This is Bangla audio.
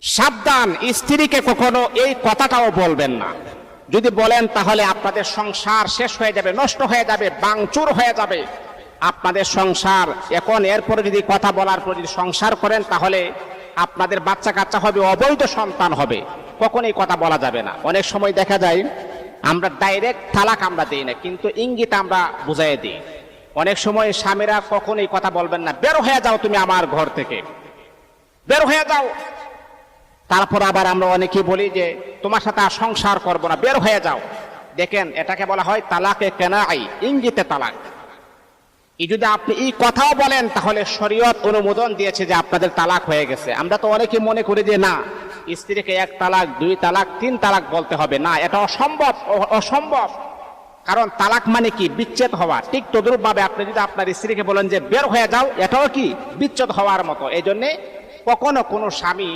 সাবধান, স্ত্রীকে কখনো এই কথাটাও বলবেন না। যদি বলেন তাহলে আপনাদের সংসার শেষ হয়ে যাবে, নষ্ট হয়ে যাবে, ভাঙচুর হয়ে যাবে আপনাদের সংসার। এখন এরপরে যদি কথা বলার পর যদি সংসার করেন তাহলে আপনাদের বাচ্চা কাচ্চা হবে, অবৈধ সন্তান হবে। কখনোই কথা বলা যাবে না। অনেক সময় দেখা যায় আমরা ডাইরেক্ট তালাক আমরা দিই না, কিন্তু ইঙ্গিত আমরা বুঝাই দিই। অনেক সময় স্বামীরা কখনোই কথা বলবেন না, বের হয়ে যাও তুমি আমার ঘর থেকে, বের হয়ে যাও। তারপর আবার আমরা অনেকেই বলি যে তোমার সাথে আর সংসার করবো না, বের হয়ে যাও। দেখেন, এটাকে বলা হয় তালাকে কেনাই, ইঙ্গিতে তালাক। এই যদি আপনি এই কথাও বলেন তাহলে শরীয়ত অনুমোদন দিয়েছে যে আপনাদের তালাক হয়ে গেছে। আমরা তো অনেকে মনে করি যে না, স্ত্রীকে 1 তালাক 2 তালাক 3 তালাক বলতে হবে। না, এটা অসম্ভব, অসম্ভব। কারণ তালাক মানে কি? বিচ্ছেদ হওয়া। ঠিক তদ্রূপ ভাবে আপনি যদি আপনার স্ত্রীকে বলেন যে বের হয়ে যাও, এটাও কি বিচ্ছেদ হওয়ার মতো। এই জন্যে কখনো কোনো স্বামী